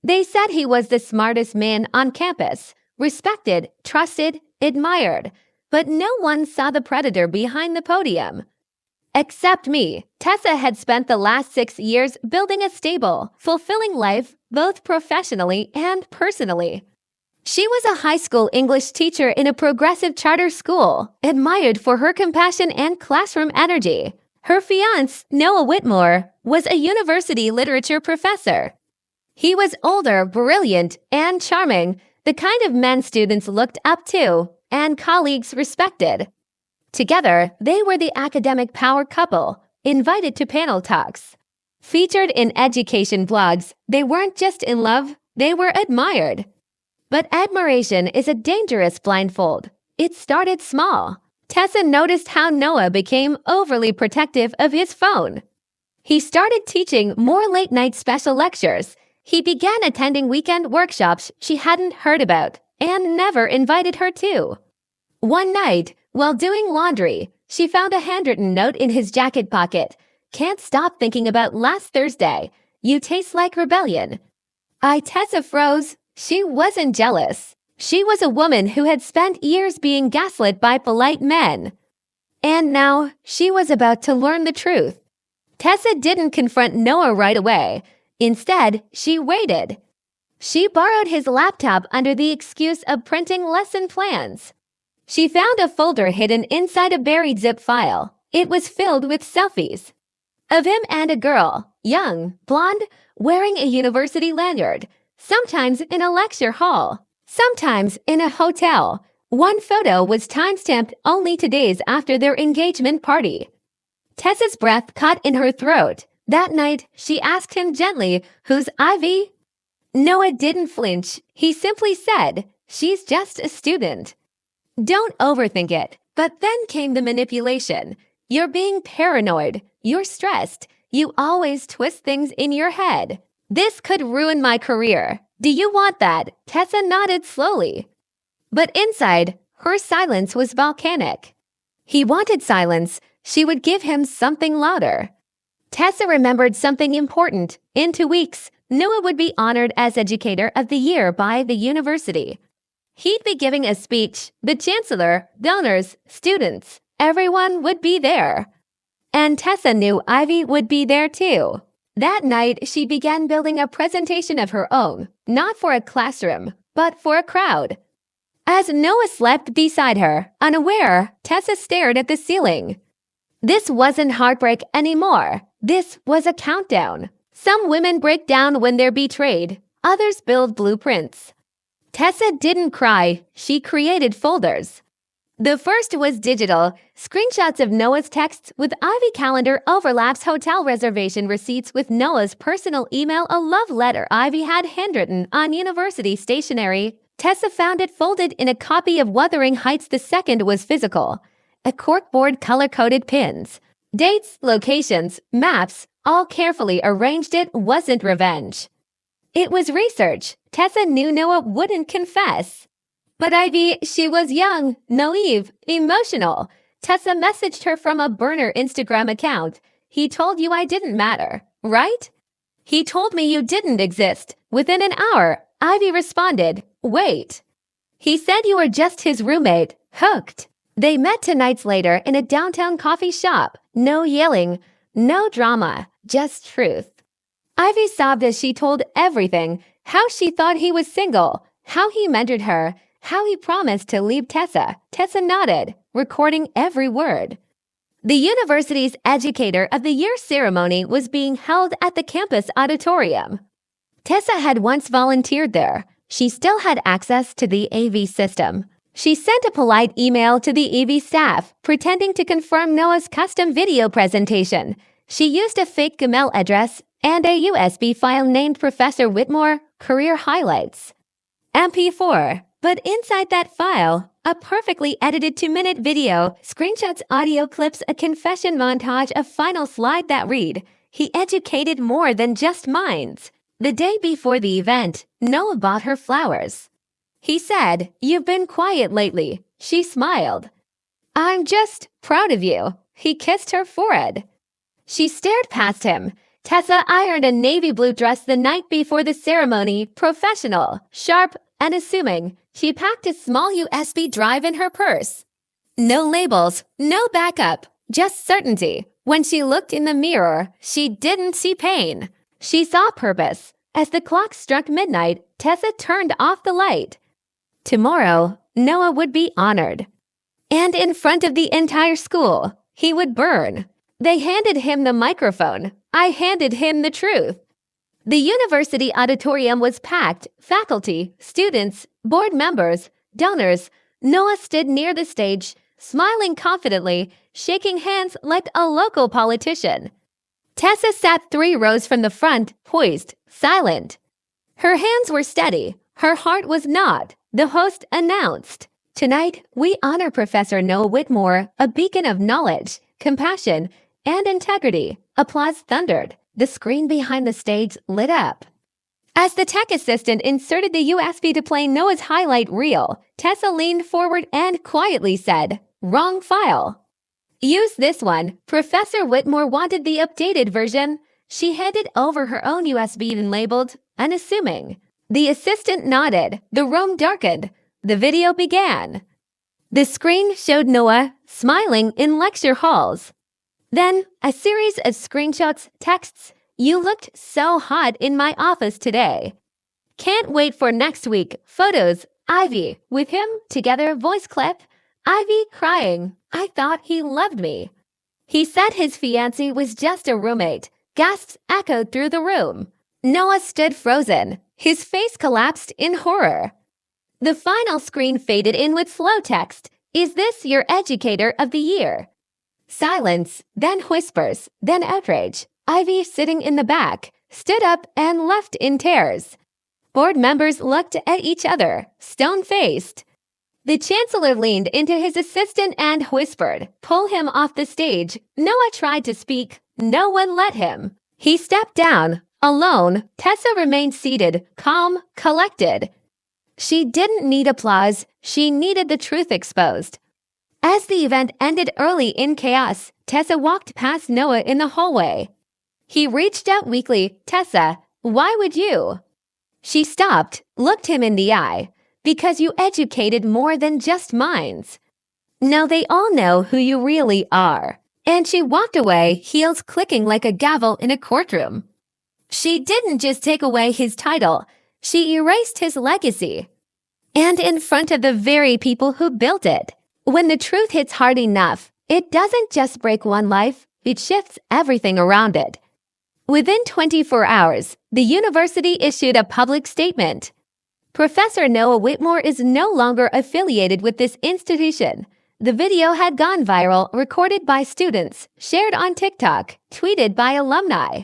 They said he was the smartest man on campus, respected, trusted, admired, but no one saw the predator behind the podium. Except me. Tessa had spent the last 6 years building a stable, fulfilling life both professionally and personally. She was a high school English teacher in a progressive charter school, admired for her compassion and classroom energy. Her fiancé, Noah Whitmore, was a university literature professor. He was older, brilliant, and charming, the kind of man students looked up to and colleagues respected. Together, they were the academic power couple, invited to panel talks. Featured in education blogs, they weren't just in love, they were admired. But admiration is a dangerous blindfold. It started small. Tessa noticed how Noah became overly protective of his phone. He started teaching more late-night special lectures. He began attending weekend workshops she hadn't heard about and never invited her to. One night, while doing laundry, she found a handwritten note in his jacket pocket. "Can't stop thinking about last Thursday. You taste like rebellion." Tessa froze. She wasn't jealous. She was a woman who had spent years being gaslit by polite men. And now, she was about to learn the truth. Tessa didn't confront Noah right away. Instead, she waited. She borrowed his laptop under the excuse of printing lesson plans. She found a folder hidden inside a buried zip file. It was filled with selfies of him and a girl, young, blonde, wearing a university lanyard, sometimes in a lecture hall, sometimes in a hotel. One photo was timestamped only 2 days after their engagement party. Tessa's breath caught in her throat. That night, she asked him gently, "Who's Ivy?" Noah didn't flinch. He simply said, "She's just a student." Don't overthink it. But then came the manipulation. "You're being paranoid. You're stressed. You always twist things in your head. This could ruin my career. Do you want that?" Tessa nodded slowly. But inside, her silence was volcanic. He wanted silence. She would give him something louder. Tessa remembered something important. In 2 weeks, Noah would be honored as Educator of the Year by the university. He'd be giving a speech. The chancellor, donors, students, everyone would be there. And Tessa knew Ivy would be there too. That night, she began building a presentation of her own, not for a classroom, but for a crowd. As Noah slept beside her, unaware, Tessa stared at the ceiling. This wasn't heartbreak anymore. This was a countdown. Some women break down when they're betrayed. Others build blueprints. Tessa didn't cry. She created folders. The first was digital, screenshots of Noah's texts with Ivy calendar overlaps, hotel reservation receipts with Noah's personal email, a love letter Ivy had handwritten on university stationery. Tessa found it folded in a copy of Wuthering Heights. The second was physical. A corkboard color-coded pins. Dates, locations, maps, all carefully arranged. It wasn't revenge. It was research. Tessa knew Noah wouldn't confess. But Ivy, she was young, naive, emotional. Tessa messaged her from a burner Instagram account. "He told you I didn't matter, right?" "He told me you didn't exist." Within an hour, Ivy responded, "Wait." "He said you were just his roommate." Hooked. They met 2 nights later in a downtown coffee shop. No yelling, no drama, just truth. Ivy sobbed as she told everything. How she thought he was single, how he mentored her, how he promised to leave Tessa. Tessa nodded, recording every word. The university's Educator of the Year ceremony was being held at the campus auditorium. Tessa had once volunteered there. She still had access to the AV system. She sent a polite email to the AV staff, pretending to confirm Noah's custom video presentation. She used a fake Gmail address and a USB file named Professor Whitmore Career Highlights. MP4. But inside that file, a perfectly edited 2-minute video, screenshots, audio clips, a confession montage, a final slide that read, "He educated more than just minds." The day before the event, Noah bought her flowers. He said, "You've been quiet lately." She smiled. "I'm just proud of you." He kissed her forehead. She stared past him. Tessa ironed a navy blue dress the night before the ceremony, professional, sharp, and assuming. She packed a small USB drive in her purse. No labels, no backup, just certainty. When she looked in the mirror, she didn't see pain. She saw purpose. As the clock struck midnight, Tessa turned off the light. Tomorrow, Noah would be honored. And in front of the entire school, he would burn. They handed him the microphone. I handed him the truth. The university auditorium was packed. Faculty, students, board members, donors. Noah stood near the stage, smiling confidently, shaking hands like a local politician. Tessa sat 3 rows from the front, poised, silent. Her hands were steady. Her heart was not. The host announced, "Tonight, we honor Professor Noah Whitmore, a beacon of knowledge, compassion, and integrity." Applause thundered. The screen behind the stage lit up. As the tech assistant inserted the USB to play Noah's highlight reel, Tessa leaned forward and quietly said, "Wrong file. Use this one." Professor Whitmore wanted the updated version. She handed over her own USB and labeled, "Unassuming." The assistant nodded. The room darkened. The video began. The screen showed Noah smiling in lecture halls. Then, a series of screenshots, texts. "You looked so hot in my office today. Can't wait for next week." Photos. Ivy with him together. Voice clip. Ivy crying. "I thought he loved me." He said his fiancée was just a roommate. Gasps echoed through the room. Noah stood frozen. His face collapsed in horror. The final screen faded in with slow text. "Is this your educator of the year?" Silence, then whispers, then outrage. Ivy, sitting in the back, stood up and left in tears. Board members looked at each other, stone-faced. The chancellor leaned into his assistant and whispered, "Pull him off the stage." Noah tried to speak. No one let him. He stepped down. Alone, Tessa remained seated, calm, collected. She didn't need applause. She needed the truth exposed. As the event ended early in chaos, Tessa walked past Noah in the hallway. He reached out weakly. "Tessa, why would you?" She stopped, looked him in the eye. "Because you educated more than just minds. Now they all know who you really are." And she walked away, heels clicking like a gavel in a courtroom. She didn't just take away his title, she erased his legacy. And in front of the very people who built it. When the truth hits hard enough, it doesn't just break one life, it shifts everything around it. Within 24 hours, the university issued a public statement. Professor Noah Whitmore is no longer affiliated with this institution. The video had gone viral, recorded by students, shared on TikTok, tweeted by alumni.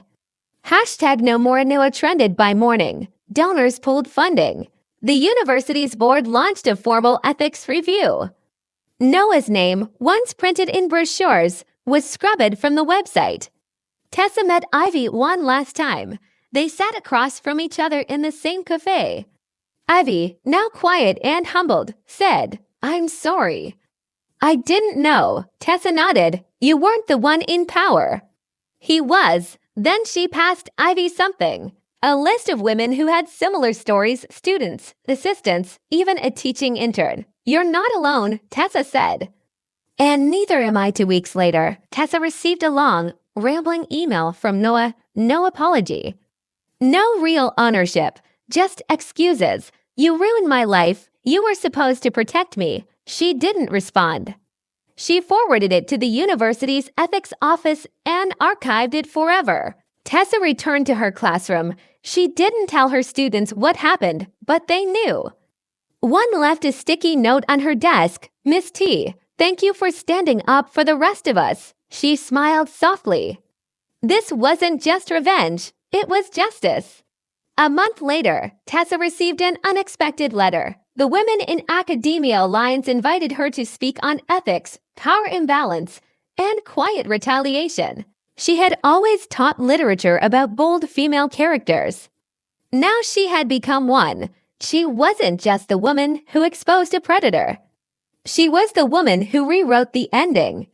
#NoMoreNoah trended by morning. Donors pulled funding. The university's board launched a formal ethics review. Noah's name, once printed in brochures, was scrubbed from the website. Tessa met Ivy one last time. They sat across from each other in the same cafe. Ivy, now quiet and humbled, said, "I'm sorry." "I didn't know." Tessa nodded. "You weren't the one in power." He was. Then she passed Ivy something. A list of women who had similar stories, students, assistants, even a teaching intern. "You're not alone," Tessa said. "And neither am I." 2 weeks later, Tessa received a long, rambling email from Noah. No apology. No real ownership. Just excuses. "You ruined my life. You were supposed to protect me." She didn't respond. She forwarded it to the university's ethics office and archived it forever. Tessa returned to her classroom. She didn't tell her students what happened, but they knew. One left a sticky note on her desk. "Miss T, thank you for standing up for the rest of us." She smiled softly. This wasn't just revenge, it was justice. A month later, Tessa received an unexpected letter. The Women in Academia Alliance invited her to speak on ethics, power imbalance, and quiet retaliation. She had always taught literature about bold female characters. Now she had become one. She wasn't just the woman who exposed a predator. She was the woman who rewrote the ending.